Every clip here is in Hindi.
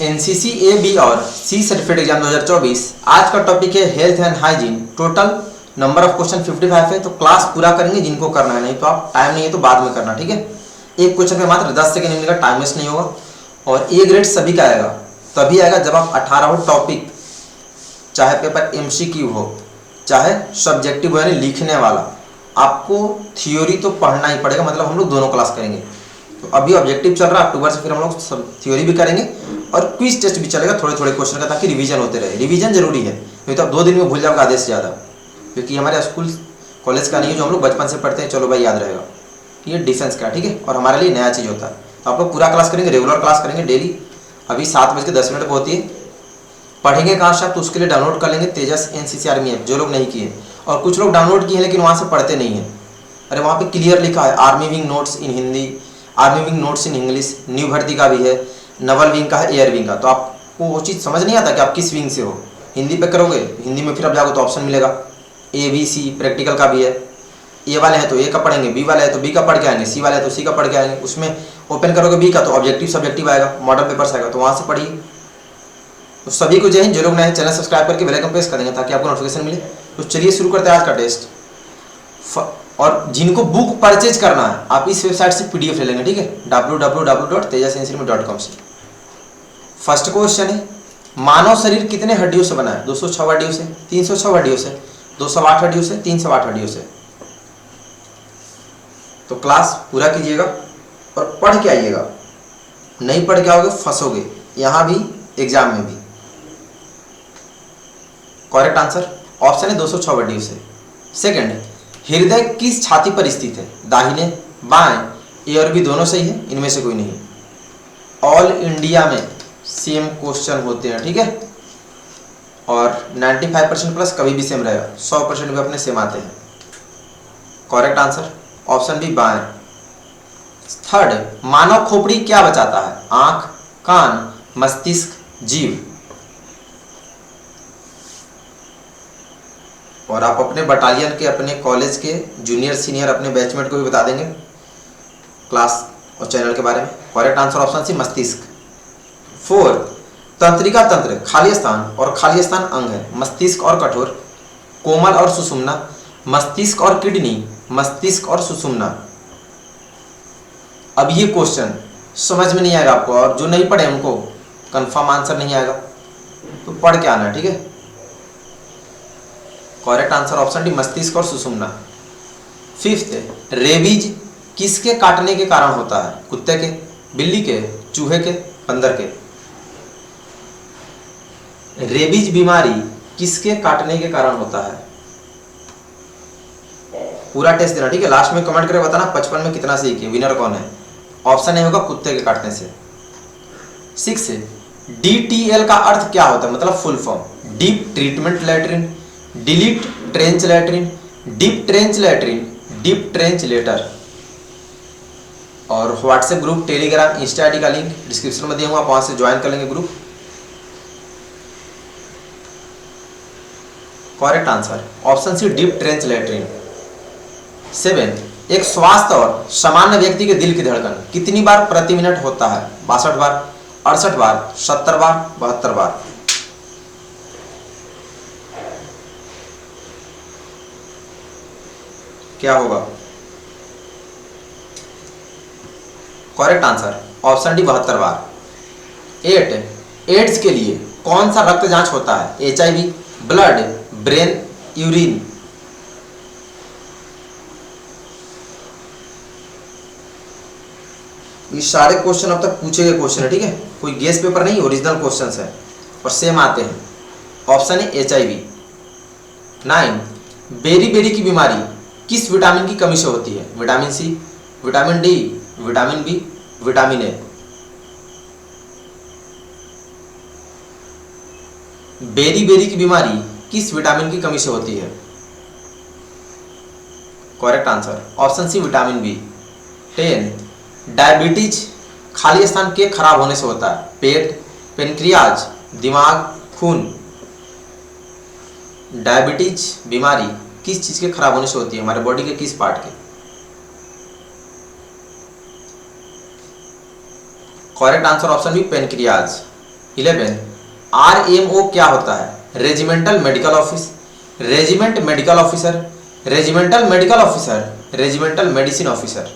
एनसीसी ए बी और सी सर्टिफिकेट एग्जाम 2024। आज का टॉपिक है health and hygiene. Total number of question 55 है, तो क्लास पूरा करेंगे जिनको करना है, नहीं तो आप टाइम नहीं है तो बाद में करना, ठीक है। एक क्वेश्चन पे मात्र 10 सेकंड मिलेगा, टाइम वेस्ट नहीं होगा। और ए ग्रेड सभी का आएगा, तभी आएगा जब आप 18 टॉपिक, चाहे पेपर एमसीक्यू हो चाहे सब्जेक्टिव यानी लिखने वाला, आपको थियोरी तो पढ़ना ही पड़ेगा। मतलब हम लोग दोनों क्लास करेंगे। तो अभी ऑब्जेक्टिव चल रहा है, अक्टूबर से फिर हम लोग सब थ्योरी भी करेंगे और क्विज टेस्ट भी चलेगा थोड़े थोड़े क्वेश्चन का, ताकि रिवीजन होते रहे। रिवीजन जरूरी है, नहीं तो आप 2 दिन में भूल जाओगे आधे से ज़्यादा, क्योंकि हमारे स्कूल कॉलेज का नहीं है जो हम लोग बचपन से पढ़ते हैं चलो भाई याद रहेगा। ये डिफेंस का, ठीक है, और हमारे लिए नया चीज़ होता है। तो आप लोग पूरा क्लास करेंगे, रेगुलर क्लास करेंगे डेली। अभी 7:10 को होती है। पढ़ेंगे कहाँ से आप, तो उसके लिए डाउनलोड कर लेंगे तेजस एनसीसी आर्मी ऐप, जो लोग नहीं किए। और कुछ लोग डाउनलोड किए हैं लेकिन वहाँ से पढ़ते नहीं हैं। अरे वहाँ पे क्लियर लिखा है army wing notes in Hindi, army wing notes in English, new भर्ती का भी है, नवल विंग का है, एयर विंग का। तो आपको वो चीज़ समझ नहीं आता कि आप किस विंग से हो। हिंदी पे करोगे, हिंदी में फिर आप जाओगे तो ऑप्शन मिलेगा ए बी सी, प्रैक्टिकल का भी है। ए वाले हैं तो ए का पढ़ेंगे, बी वाले हैं तो बी का पढ़ के आएंगे, सी वाले हैं तो सी का पढ़ के आएंगे। उसमें ओपन करोगे बी का तो ऑब्जेक्टिव सब्जेक्टिव आएगा, मॉडल पेपर्स आएगा, तो वहाँ से पढ़िए। तो सभी को जय हिंद। जो लोग नए चैनल सब्सक्राइब करके बेल आइकन प्रेस करेंगे ताकि आपको नोटिफिकेशन मिले। तो चलिए शुरू करते हैं आज का टेस्ट। और जिनको बुक परचेज करना है आप इस वेबसाइट से पीडीएफ ले लेंगे, ठीक है, www.tejasinc.com से। फर्स्ट क्वेश्चन है, मानव शरीर कितने हड्डियों से बना है? 206 हड्डियों से, 306 हड्डियों से, 208 हड्डियों से, 308 हड्डियों से। तो क्लास पूरा कीजिएगा और पढ़ के आइएगा। नहीं पढ़ के आओगे फंसोगे, यहाँ भी एग्जाम में भी। करेक्ट आंसर ऑप्शन है 206 हड्डियों से। सेकंड, हृदय किस छाती पर स्थित है? दाहिने, बाएं, ए और बी दोनों सही है, इनमें से कोई नहीं। ऑल इंडिया में सेम क्वेश्चन होते हैं, ठीक है, और 95% प्लस कभी भी सेम रहेगा, 100% भी अपने सेम आते हैं। करेक्ट आंसर ऑप्शन बी बाएं। थर्ड, मानव खोपड़ी क्या बचाता है? आंख, कान, मस्तिष्क, जीभ। और आप अपने बटालियन के, अपने कॉलेज के जूनियर सीनियर अपने बैचमेट को भी बता देंगे क्लास और चैनल के बारे में। करेक्ट आंसर ऑप्शन सी मस्तिष्क। फोर्थ, तंत्रिका तंत्र खाली स्थान और खाली स्थान अंग है। मस्तिष्क और कठोर, कोमल और सुषुम्ना, मस्तिष्क और किडनी, मस्तिष्क और सुषुम्ना। अब ये क्वेश्चन समझ में नहीं आएगा आपको, और जो नहीं पढ़े उनको कंफर्म आंसर नहीं आएगा, तो पढ़ के आना है, ठीक है। करेक्ट आंसर ऑप्शन डी मस्तिष्क और सुषुम्ना। फिफ्थ, रेबीज किसके काटने के कारण होता है? कुत्ते के, बिल्ली के, चूहे के, बंदर के। रेबीज बीमारी किसके काटने के कारण होता है? पूरा टेस्ट देना, ठीक है। लास्ट में कमेंट करके बताना 55 में कितना सही किया, विनर कौन है। ऑप्शन ए होगा कुत्ते के काटने से। 6, DTL का अर्थ क्या होता है? मतलब full form, deep treatment latrine, delete trench latrine, deep trench latrine, deep trench letter. और WhatsApp group, Telegram, insta ID का लिंक डिस्क्रिप्शन में दिया हुआ, आप वहां से ज्वाइन कर लेंगे group. Correct answer option C deep trench latrine. 7, एक स्वस्थ और सामान्य व्यक्ति के दिल की धड़कन कितनी बार प्रति मिनट होता है? 62 बार, 68 बार, 70 बार, 72 बार। क्या होगा? करेक्ट आंसर ऑप्शन डी 72 बार। 8, एड्स के लिए कौन सा रक्त जांच होता है? HIV, blood, brain, urine. ये सारे क्वेश्चन अब तक पूछे गए क्वेश्चन है, ठीक है, कोई गेस पेपर नहीं, ओरिजिनल क्वेश्चंस है और सेम आते हैं। ऑप्शन है HIV। 9, बेरी की बीमारी किस विटामिन की कमी से होती है? Vitamin C, vitamin D, vitamin B, vitamin A. बेरी की बीमारी किस विटामिन की कमी से होती है? Correct answer option C vitamin B. 10, diabetes खाली स्थान के खराब होने से होता है? पेट, पेनक्रियाज, दिमाग, खून। डायबिटीज बीमारी किस चीज के खराब होने से होती है? हमारे बॉडी के किस पार्ट के? Correct answer option B pancreas. 11 RMO क्या होता है? Regimental medical office, regiment medical officer, regimental medical officer, regimental medicine officer,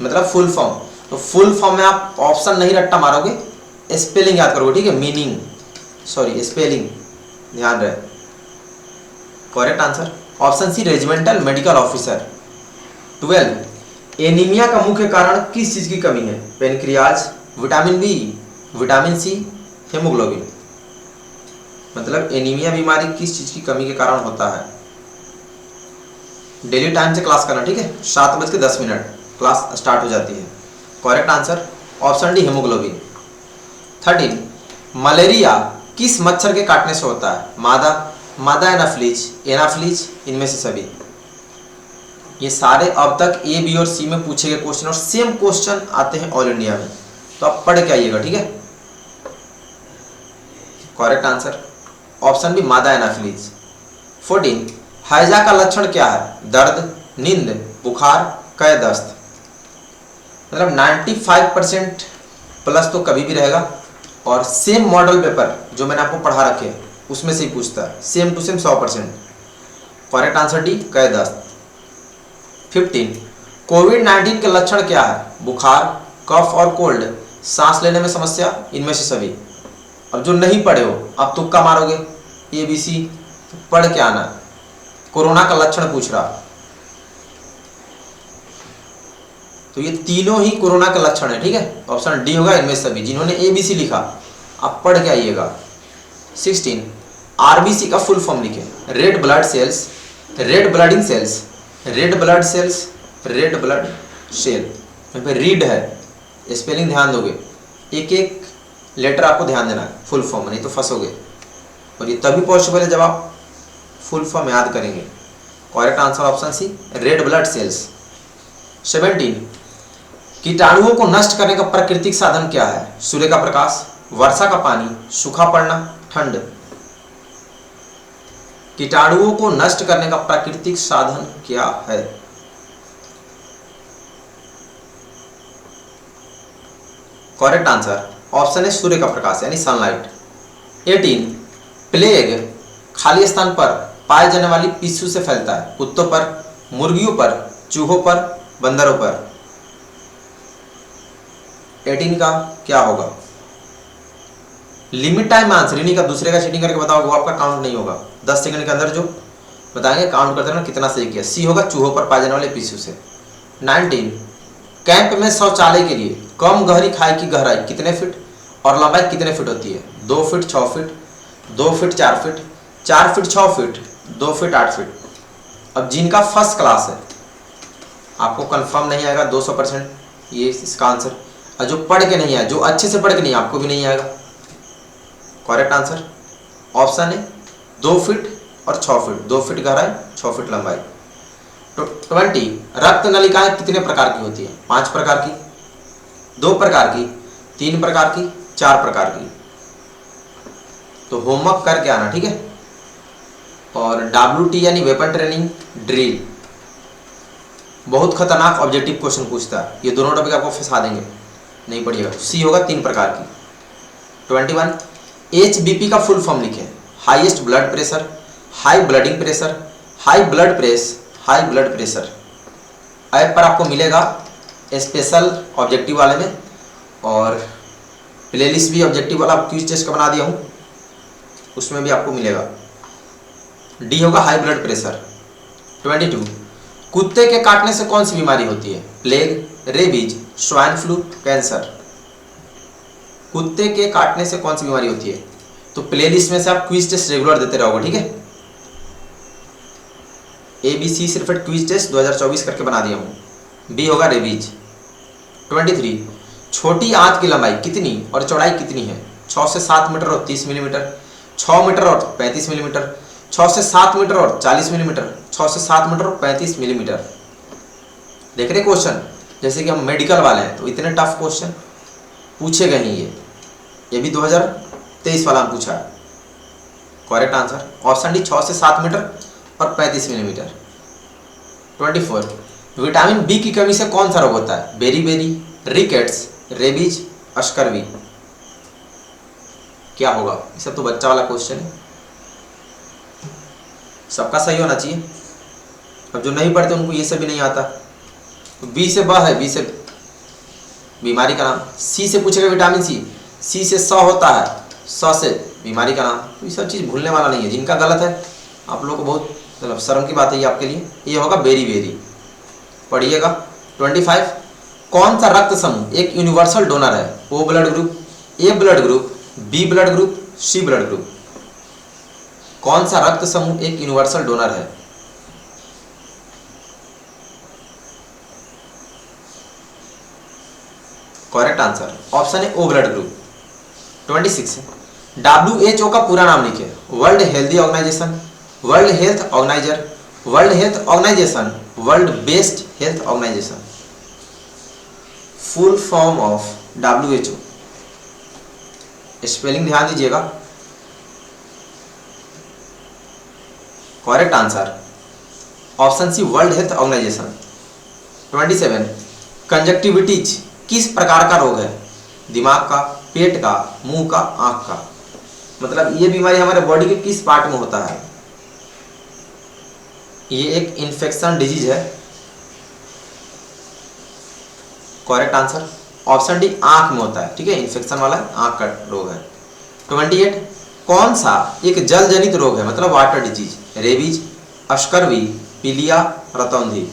मतलब फुल फॉर्म। तो फुल फॉर्म में आप ऑप्शन नहीं रट्टा मारोगे, स्पेलिंग याद करोगे, ठीक है, मीनिंग, सॉरी स्पेलिंग ध्यान रहे। Correct answer option C regimental medical officer. 12 anaemia का मुख्य कारण किस चीज की कमी है? Pancreas, vitamin B, vitamin C, haemoglobin. मतलब एनीमिया बीमारी किस चीज की कमी के कारण होता है? डेली टाइम से क्लास करना, ठीक है, 7:10 क्लास स्टार्ट हो जाती है। Correct answer option D haemoglobin. 13 malaria किस मच्छर के काटने से होता है? मादा, मादा एनाफ्लीज, एनाफ्लीज, इनमें से सभी। ये सारे अब तक ए बी और सी में पूछे गए क्वेश्चन और सेम क्वेश्चन आते हैं ऑल इंडिया में, तो आप पढ़ के आइएगा, ठीक है। करेक्ट आंसर ऑप्शन बी मादा एनाफ्लीज। 14 हैजा का लक्षण क्या है? दर्द, नींद, बुखार, कय दस्त। मतलब 95% प्लस तो कभी भी रहेगा, और सेम मॉडल पेपर जो मैंने आपको पढ़ा रखे हैं उसमें से ही पूछता है, same to same 100%। Correct answer D कय दस्त। 15 कोविड-19 के लक्षण क्या है? बुखार, कफ और कोल्ड, सांस लेने में समस्या, इनमें से सभी। अब जो नहीं पढ़े हो आप तुक्का मारोगे, ए बी सी, तो पढ़ के आना। कोरोना का लक्षण पूछ रहा, तो ये तीनों ही कोरोना का लक्षण है, ठीक है, ऑप्शन डी होगा इनमें सभी। जिन्होंने ए बी सी लिखा आप पढ़ के आइएगा। 16 आरबीसी का फुल फॉर्म लिखे। Red blood cells, red blooding cells, red blood cells, red blood cell. यहाँ पे रीड है, स्पेलिंग ध्यान दोगे, एक एक लेटर आपको ध्यान देना है फुल फॉर्म, नहीं तो फंसोगे। और ये तभी पॉसिबल है जब आप फुल फॉर्म याद करेंगे। Correct answer option C red blood cells. 17 कीटाणुओं को नष्ट करने का प्राकृतिक साधन क्या है? सूर्य का प्रकाश, वर्षा का पानी, सूखा पड़ना, ठंड। कीटाणुओं को नष्ट करने का प्राकृतिक साधन क्या है? करेक्ट आंसर ऑप्शन है सूर्य का प्रकाश यानी सनलाइट। 18 प्लेग खाली स्थान पर पाए जाने वाली पिस्सू से फैलता है? कुत्तों पर, मुर्गियों पर, चूहों पर, बंदरों पर। 18 का क्या होगा? लिमिट टाइम आंसर ही नहीं का, दूसरे का चीटिंग करके बताओगे वो आपका काउंट नहीं होगा। 10 सेकंड के अंदर जो बताएंगे काउंट करते रहना कितना सही किया। सी होगा चूहों पर पाए जाने वाले पिस्सू से। 19 कैंप में शौचालय के लिए कम गहरी खाई की गहराई कितने फीट और लंबाई कितने फीट होती है? 2 feet 6 feet, 2 feet 4 feet, 4 feet 6 feet, 2 feet 8 feet. अब जिनका फर्स्ट क्लास है आपको कंफर्म नहीं आएगा 200%, ये इसका आंसर। और जो पढ़ के नहीं आया, जो अच्छे से पढ़ के नहीं, आपको भी नहीं आएगा। करेक्ट आंसर ऑप्शन है 2 फीट और 6 फीट, 2 फीट गहराई 6 फीट लंबाई। 20 रक्त नलिकाएं कितने प्रकार की होती है? 5 प्रकार की, 2 प्रकार की, 3 प्रकार की, 4 प्रकार की। तो होमवर्क करके आना, ठीक है। और WT यानी वेपन ट्रेनिंग ड्रिल, बहुत खतरनाक ऑब्जेक्टिव क्वेश्चन पूछता है, ये दोनों टॉपिक आपको फंसा देंगे, नहीं पढ़िएगा। सी होगा 3 प्रकार की। 21 HBP का फुल फॉर्म लिखे। Highest blood pressure, high blooding pressure, high blood press, high blood pressure. App पर आपको मिलेगा स्पेशल ऑब्जेक्टिव वाले में, और प्लेलिस्ट भी ऑब्जेक्टिव वाला क्विज टेस्ट का बना दिया हूँ, उसमें भी आपको मिलेगा। डी होगा हाई ब्लड प्रेशर। 22 कुत्ते के काटने से कौन सी बीमारी होती है? Plague, rabies, swine flu, cancer. कुत्ते के काटने से कौन सी बीमारी होती है? तो प्लेलिस्ट में से आप क्विज टेस्ट रेगुलर देते रहोगे, ठीक है। ABC सिर्फ क्विज टेस्ट 2024 करके बना दिया हूँ। बी होगा रेबीज। 23 छोटी आंत की लंबाई कितनी और चौड़ाई कितनी है? 6 से 7 मीटर और 30 मिलीमीटर, 6 मीटर और 35 मिलीमीटर, 6 से 7 मीटर और 40 मिलीमीटर, 6 से 7 मीटर और 35 मिलीमीटर। देख रहे क्वेश्चन, जैसे कि हम मेडिकल वाले हैं तो इतने टफ क्वेश्चन पूछेगा नहीं। ये भी 2023 वाला हम पूछा है। करेक्ट आंसर ऑप्शन डी 6 से 7 मीटर और 35 मिलीमीटर। 24 विटामिन बी की कमी से कौन सा रोग होता है? Beriberi, rickets, rabies, scurvy. क्या होगा? ये सब तो बच्चा वाला क्वेश्चन है, सबका सही होना चाहिए। अब जो नहीं पढ़ते उनको ये सब भी नहीं आता। तो बी से ब है, बी से बीमारी का नाम, सी से पूछेगा विटामिन सी, सी से स होता है, स से बीमारी का नाम। तो ये सब चीज़ भूलने वाला नहीं है, जिनका गलत है आप लोग को बहुत मतलब शर्म की बात है ये आपके लिए। ये होगा बेरी बेरी। पढ़िएगा 25, कौन सा रक्त समूह एक यूनिवर्सल डोनर है? O blood group, A blood group, B blood group, C blood group. कौन सा रक्त समूह एक यूनिवर्सल डोनर है? करेक्ट आंसर ऑप्शन है ओ ब्लड ग्रुप। 26, WHO का पूरा नाम लिखे। World health organisation, world health organiser, world health organisation, world best health organisation. Full form of WHO, spelling ध्यान दीजिएगा। Correct answer option C world health organisation. 27, conjunctivitis किस प्रकार का रोग है? दिमाग का, पेट का, मुंह का, आंख का। मतलब ये बीमारी हमारे बॉडी के किस पार्ट में होता है? ये एक इन्फेक्शन डिजीज है। करेक्ट आंसर ऑप्शन डी आंख में होता है। ठीक है, इन्फेक्शन वाला आंख का रोग है। 28, कौन सा एक जल जनित रोग है? मतलब वाटर डिजीज, रेबीज, अस्करवी, पीलिया, रतौंधी।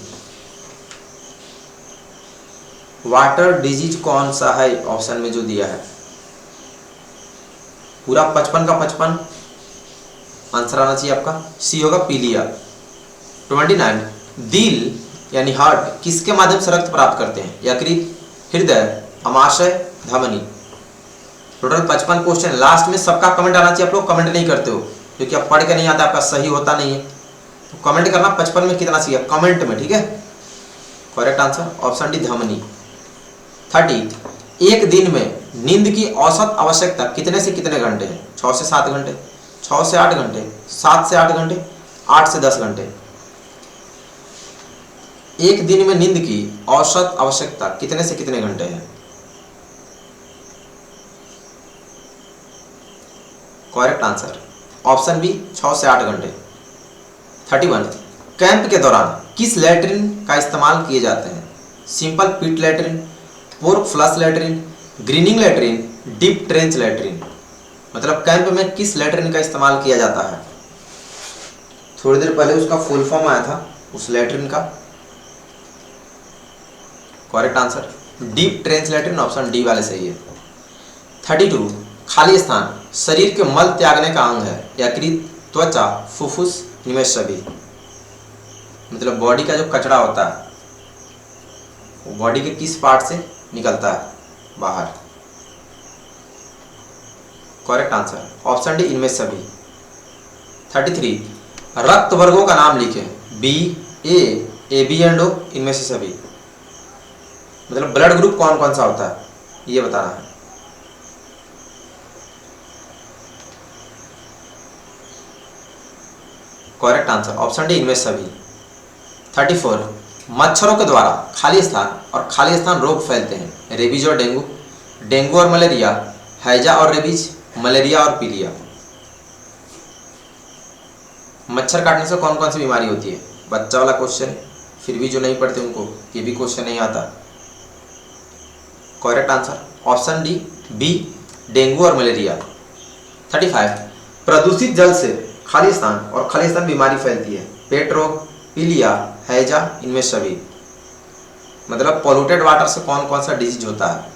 वाटर डिजीज कौन सा है ऑप्शन में जो दिया है? पूरा 55 का 55 आंसर आना चाहिए आपका। सी होगा पीलिया। 29, दिल यानी हार्ट किसके माध्यम से रक्त प्राप्त करते हैं? यकृत, हृदय, अमाशय, धमनी। Total 55 question. लास्ट में सबका कमेंट आना चाहिए। आप लोग कमेंट नहीं करते हो क्योंकि आप पढ़ के नहीं आता, आपका सही होता नहीं है। तो कमेंट करना 55 में कितना चाहिए कमेंट में। ठीक है, करेक्ट आंसर ऑप्शन डी धमनी। 30, एक दिन में नींद की औसत आवश्यकता कितने से कितने घंटे है? 6 से 7 घंटे, 6 से 8 घंटे, 7 से 8 घंटे, 8 से 10 घंटे। एक दिन में नींद की औसत आवश्यकता कितने से कितने घंटे है? करेक्ट आंसर ऑप्शन बी 6 से 8 घंटे। 31, कैंप के दौरान किस लैट्रिन का इस्तेमाल किए जाते हैं? Simple pit latrine, pour flush latrine, greening latrine, deep trench latrine. मतलब कैंप में किस लैट्रिन का इस्तेमाल किया जाता है? थोड़ी देर पहले उसका फुल फॉर्म आया था उस लैट्रिन का। Correct answer deep trench latrine, option D वाले सही है। 32, खाली स्थान शरीर के मल त्यागने का अंग है? यकृत, त्वचा, फुफ्फुस, इनमें सभी। मतलब बॉडी का जो कचरा होता है वो बॉडी के किस पार्ट से निकलता है बाहर? करेक्ट आंसर ऑप्शन डी इनमें सभी। 33, रक्त वर्गों का नाम लिखें। बी, ए बी एंड ओ, इनमें से सभी। मतलब ब्लड ग्रुप कौन कौन सा होता है ये बताना है। करेक्ट आंसर ऑप्शन डी इनमें सभी। 34, मच्छरों के द्वारा खाली स्थान और खाली स्थान रोग फैलते हैं? रेबीज और डेंगू, डेंगू और मलेरिया, हैजा और रेबीज, मलेरिया और पीलिया। मच्छर काटने से कौन कौन सी बीमारी होती है? बच्चा वाला क्वेश्चन, फिर भी जो नहीं पढ़ते उनको ये भी क्वेश्चन नहीं आता। Correct answer option D B, dengue और मलेरिया। 35, प्रदूषित जल से खाली स्थान और खाली स्थान बीमारी फैलती है? पेट रोग, पीलिया, हैजा, इनमें सभी। मतलब पॉल्यूटेड वाटर से कौन कौन सा डिजीज होता है?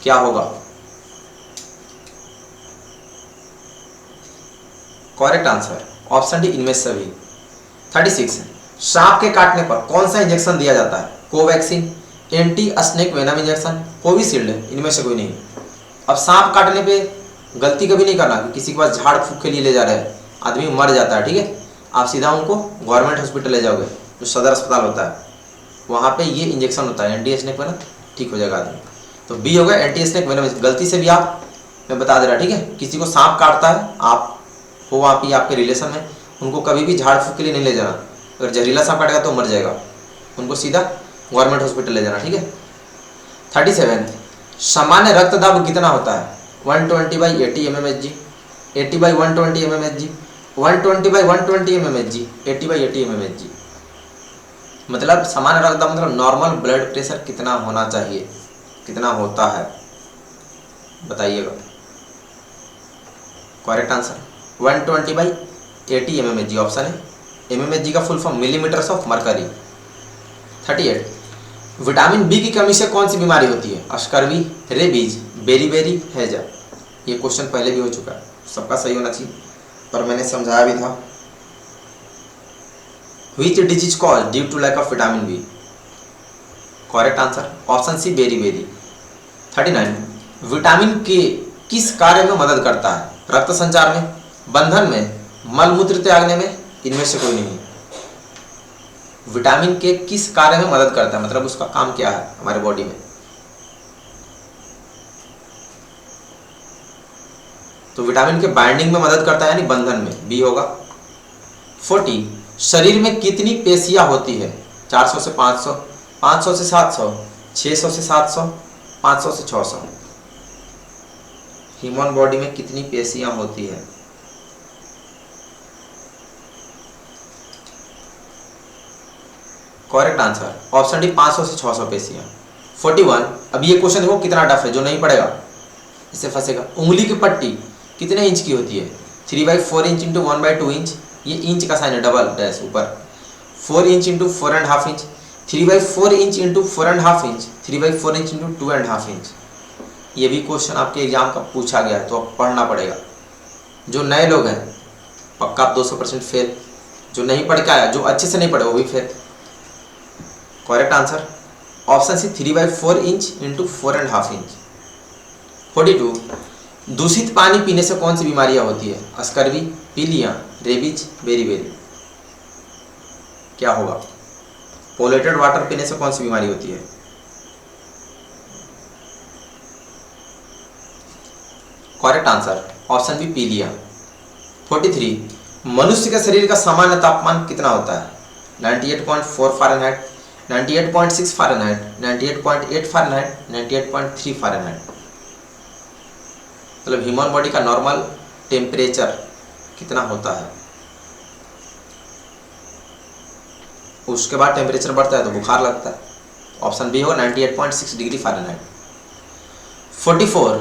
क्या होगा? करेक्ट आंसर ऑप्शन डी इनमें सभी। 36, सांप के काटने पर कौन सा इंजेक्शन दिया जाता है? Covaxin, anti snake venom injection, Covishield, इनमें से कोई नहीं। अब सांप काटने पे गलती कभी नहीं करना कि किसी के पास झाड़ फूक के लिए ले जा रहे हैं, आदमी मर जाता है। ठीक है, आप सीधा उनको गवर्नमेंट हॉस्पिटल ले जाओगे जो सदर अस्पताल होता है, वहाँ पे ये इंजेक्शन होता है एंटी स्नेक वेनम, ठीक हो जाएगा आदमी। तो बी होगा एंटी स्नेक वेनम। गलती से भी आप, मैं बता दे रहा, ठीक है, किसी को सांप काटता है, आप हो वहाँ पे आपके रिलेशन में, उनको कभी भी झाड़ फूक के लिए नहीं ले जाना। अगर जहरीला सांप काटेगा तो मर जाएगा, उनको सीधा गवर्नमेंट हॉस्पिटल ले जाना। ठीक है। 37, सामान्य रक्तदाब कितना होता है? 120/80 mmHg, 80/120 mmHg, 120/120 mmHg, 80/80 mmHg। मतलब सामान्य रक्त दाब मतलब नॉर्मल ब्लड प्रेशर कितना होना चाहिए, कितना होता है बताइएगा। करेक्ट आंसर 120/80 mmHg ऑप्शन है। mmHg का full form millimetres of mercury. 38 vitamin B की कमी से कौन सी बीमारी होती है? स्कर्वी, रेबीज, बेरीबेरी, हैजा। ये क्वेश्चन पहले भी हो चुका है, सबका सही होना चाहिए पर मैंने समझाया भी था। Which disease cause due to lack of vitamin B? Correct answer option C beriberi. 39 vitamin के किस कार्य में मदद करता है? रक्त संचार में, बंधन में, मलमूत्र त्यागने में, इनमें से कोई नहीं। विटामिन के किस कार्य में मदद करता है मतलब उसका काम क्या है हमारे बॉडी में? तो विटामिन के बाइंडिंग में मदद करता है यानी बंधन में, बी होगा। 40 शरीर में कितनी पेशियां होती है? 400 से 500, 500 से 700, 600 से 700, 500 से 600। ह्यूमन बॉडी में कितनी पेशियां होती है? करेक्ट आंसर ऑप्शन डी 500 से 600 पेशियां। 41 अब ये क्वेश्चन देखो कितना टफ है, जो नहीं पढ़ेगा इससे फंसेगा। उंगली की पट्टी कितने इंच की होती है? 3/4 इंच इंटू 1/2 इंच, ये इंच का साइन है डबल डैश ऊपर। 4 inch into 4.5 inch, 3/4 inch into 4.5 inch, 3/4 inch into 2.5 inch. ये भी क्वेश्चन आपके एग्जाम का पूछा गया है तो अब पढ़ना पड़ेगा। जो नए लोग हैं पक्का आप 200% फेल, जो नहीं पढ़ के आया, जो अच्छे से नहीं पढ़े वो भी fail. Correct answer option C 3/4 inch into 4.5 inch. 42 दूषित पानी पीने से कौन सी बीमारियां होती है? स्कर्वी, पीलिया, रेबीज, बेरीबेरी। क्या होगा? पोल्यूटेड वाटर पीने से कौन सी बीमारी होती है? करेक्ट आंसर ऑप्शन बी पीलिया। 43 मनुष्य के शरीर का सामान्य तापमान कितना होता है? 98.4 फ़ारेनहाइट, 98.6 फ़ारेनहाइट, 98.8 फ़ारेनहाइट, 98.3 फ़ारेनहाइट। मतलब ह्यूमन बॉडी का नॉर्मल टेम्परेचर कितना होता है? उसके बाद टेम्परेचर बढ़ता है तो बुखार लगता है। ऑप्शन बी होगा 98.6 डिग्री फ़ारेनहाइट। 44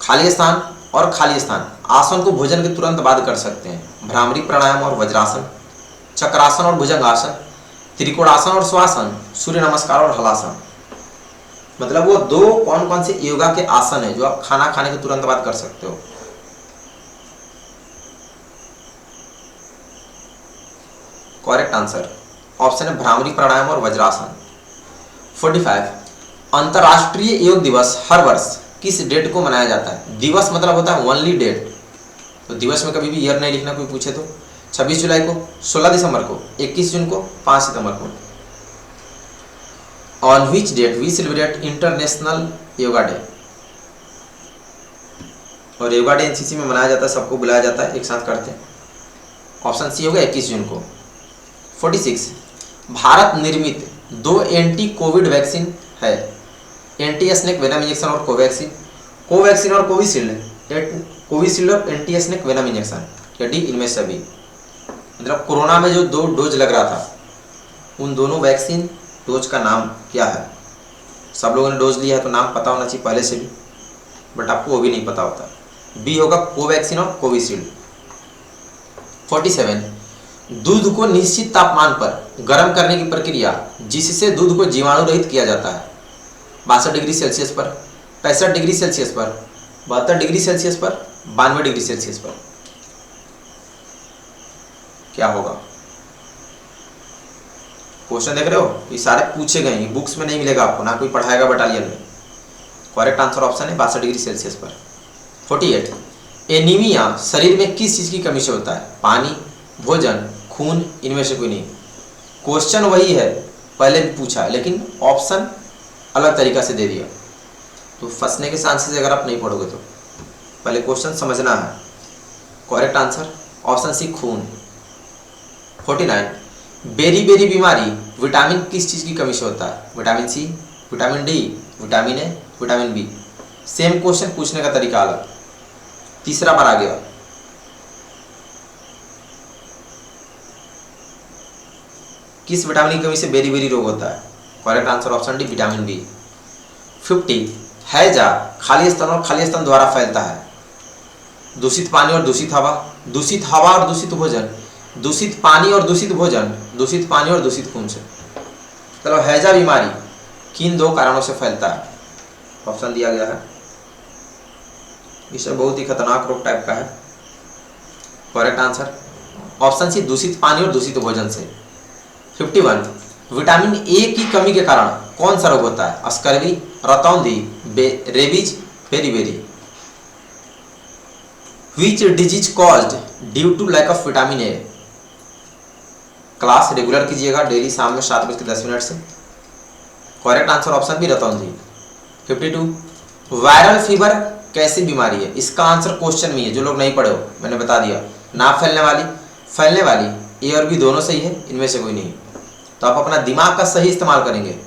खाली स्थान और खाली स्थान आसन को भोजन के तुरंत बाद कर सकते हैं। भ्रामरी प्राणायाम और वज्रासन, चक्रासन और भुजंगासन, त्रिकोणासन और स्वासन, सूर्य नमस्कार और हलासन। मतलब वो दो कौन कौन से योगा के आसन है जो आप खाना खाने के तुरंत बाद कर सकते हो? करेक्ट आंसर ऑप्शन है भ्रामरी प्राणायाम और वज्रासन। 45 अंतर्राष्ट्रीय योग दिवस हर वर्ष किस डेट को मनाया जाता है? दिवस मतलब होता है ओनली डेट, तो दिवस में कभी भी ईयर नहीं लिखना कोई पूछे तो। 26 जुलाई को, 16 दिसंबर को, 21 जून को, 5 सितंबर को। On which date we celebrate international yoga day? और योगा डे एनसीसी में मनाया जाता है, सबको बुलाया जाता है, एक साथ करते हैं। ऑप्शन सी होगा 21 जून को। 46 भारत निर्मित 2 एंटी कोविड वैक्सीन है। एंटी स्नेक वेनम इंजेक्शन और कोवैक्सीन, कोवैक्सीन और कोविशील्ड, कोविशील्ड और एंटी स्नेक वेनम इंजेक्शन, या डी इनमें से भी। मतलब कोरोना में जो 2 डोज लग रहा था उन दोनों वैक्सीन डोज का नाम क्या है? सब लोगों ने डोज लिया है तो नाम पता होना चाहिए पहले से भी, बट आपको वो भी नहीं पता होता। बी होगा कोवैक्सीन और कोविशील्ड। 47 दूध को निश्चित तापमान पर गर्म करने की प्रक्रिया जिससे दूध को जीवाणु रहित किया जाता है। 62 डिग्री सेल्सियस पर, 65 डिग्री सेल्सियस पर, 72 डिग्री सेल्सियस पर, 92 डिग्री सेल्सियस पर। क्या होगा? क्वेश्चन देख रहे हो, ये सारे पूछे गए हैं, बुक्स में नहीं मिलेगा आपको, ना कोई पढ़ाएगा बटालियन में। करेक्ट आंसर ऑप्शन है 62 डिग्री सेल्सियस पर। 48 एनीमिया शरीर में किस चीज की कमी से होता है? पानी, भोजन, खून, इनमें से कोई नहीं। क्वेश्चन वही है, पहले भी पूछा है लेकिन ऑप्शन अलग तरीका से दे दिया, तो फंसने के चांसेस अगर आप नहीं पढ़ोगे तो। पहले क्वेश्चन समझना है। करेक्ट आंसर ऑप्शन सी खून। 49 बेरी बीमारी विटामिन किस चीज़ की कमी से होता है? Vitamin C, vitamin D, vitamin A, vitamin B. Same question पूछने का तरीका अलग। तीसरा बार आ गया, किस विटामिन की कमी से बेरी बेरी रोग होता है? Correct answer option D vitamin B. 50 हैजा खाली स्तन और खाली स्तन द्वारा फैलता है। दूषित पानी और दूषित हवा, दूषित हवा और दूषित भोजन, दूषित पानी और दूषित भोजन, दूषित पानी और दूषित खून से। चलो, हैजा बीमारी किन दो कारणों से फैलता है? ऑप्शन दिया गया है, इसे बहुत ही खतरनाक रोग टाइप का है। करेक्ट आंसर ऑप्शन सी दूषित पानी और दूषित भोजन से। 51 विटामिन ए की कमी के कारण कौन सा रोग होता है? स्कर्वी, रतौंधी, rabies, beriberi. Which disease caused due to lack of vitamin A? Class regular कीजिएगा डेली शाम में 7:10 से। करेक्ट आंसर ऑप्शन बी रतौंधी। 52 वायरल फीवर कैसी बीमारी है? इसका आंसर क्वेश्चन में है, जो लोग नहीं पढ़े हो मैंने बता दिया। ना फैलने वाली, फैलने वाली, ए और बी दोनों सही है, इनमें से कोई नहीं। तो आप अपना दिमाग का सही इस्तेमाल करेंगे।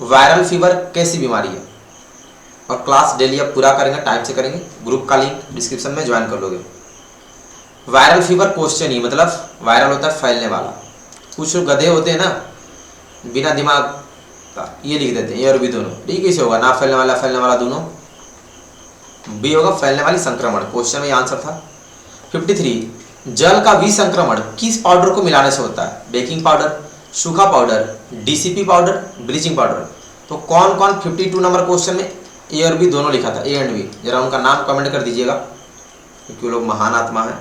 वायरल फीवर कैसी बीमारी है? और क्लास डेली आप पूरा करेंगे, टाइम से करेंगे। ग्रुप का लिंक डिस्क्रिप्शन में ज्वाइन कर लोगे। वायरल फीवर क्वेश्चन ही मतलब वायरल होता है फैलने वाला। कुछ लोग गधे होते हैं ना, बिना दिमाग का ये लिख देते हैं ए और बी दोनों। ठीक कैसे होगा? ना फैलने वाला, फैलने वाला दोनों। बी होगा फैलने वाली संक्रमण, क्वेश्चन में आंसर था। 53 जल का विसंक्रमण किस पाउडर को मिलाने से होता है? बेकिंग पाउडर, सूखा powder, DCP powder, bleaching powder. तो कौन कौन 52 नंबर क्वेश्चन में ए और बी दोनों लिखा था? ए एंड बी, जरा उनका नाम कमेंट कर दीजिएगा, क्योंकि वो लोग महान आत्मा है,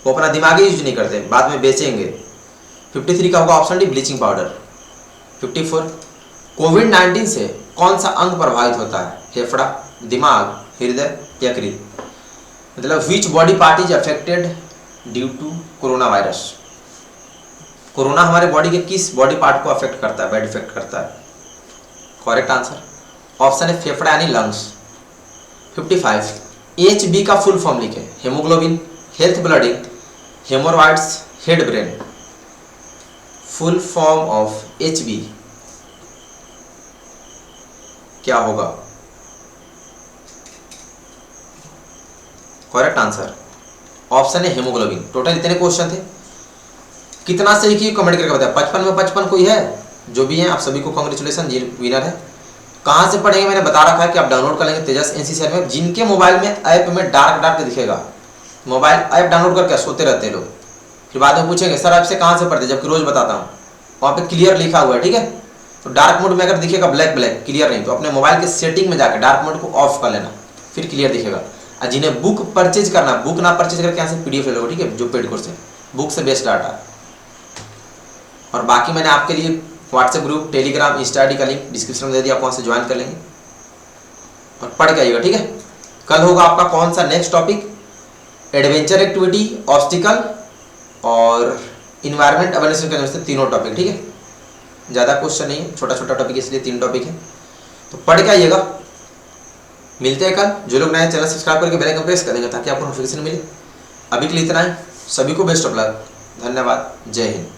वो अपना दिमाग ही यूज नहीं करते, बाद में बेचेंगे। 53 का होगा ऑप्शन डी ब्लीचिंग पाउडर। 54 कोविड-19 से कौन सा अंग प्रभावित होता है? फेफड़ा, दिमाग, हृदय, यकृत। मतलब which body part is affected due to corona virus? Corona हमारे बॉडी के किस बॉडी पार्ट को अफेक्ट करता है, बैड इफेक्ट करता है? करेक्ट आंसर ऑप्शन है फेफड़ा यानी लंग्स। 55 HB का फुल फॉर्म लिखे। Haemoglobin, health blooding, hemorrhoids, head brain. Full form of HB क्या होगा? करेक्ट आंसर ऑप्शन है हेमोग्लोबिन। टोटल इतने क्वेश्चन थे, कितना सही किए कमेंट करके बताया। 55 में 55 कोई है? जो भी है आप सभी को कांग्रेचुलेसन, जी विनर है। कहाँ से पढ़ेंगे मैंने बता रखा है कि आप डाउनलोड कर लेंगे तेजस NC में। जिनके मोबाइल में ऐप में डार्क डार्क दिखेगा, मोबाइल ऐप डाउनलोड करके सोते रहते हैं लोग, फिर बाद में पूछेंगे सर ऐप से कहाँ से पढ़ते, जबकि रोज बताता हूँ। वहाँ पे क्लियर लिखा हुआ है, ठीक है। तो डार्क मोड में अगर दिखेगा ब्लैक ब्लैक क्लियर नहीं, तो अपने मोबाइल के सेटिंग में जाकर डार्क मोड को ऑफ कर लेना, फिर क्लियर दिखेगा। और जिन्हें बुक परचेज करना, बुक ना परचेज करके यहाँ से PDF ले लो, ठीक है, जो पेड कोर्स है, बुक से बेस्ट डाटा। और बाकी मैंने आपके लिए WhatsApp group, Telegram, Insta ID का लिंक डिस्क्रिप्शन में दे दिया, आप वहाँ से ज्वाइन कर लेंगे और पढ़ के आइएगा, ठीक है। कल होगा आपका कौन सा next topic? Adventure activity, obstacle और इन्वायरमेंट अवेयरनेस के तीनों टॉपिक, ठीक है। ज़्यादा क्वेश्चन नहीं है, छोटा छोटा टॉपिक, इसलिए 3 टॉपिक है, तो पढ़ के आइएगा। मिलते हैं कल। जो लोग नए चैनल सब्सक्राइब करके बेल आइकन प्रेस कर देंगे ताकि आपको नोटिफिकेशन मिले। अभी के लिए इतना ही। सभी को बेस्ट ऑफ लक। धन्यवाद। जय हिंद।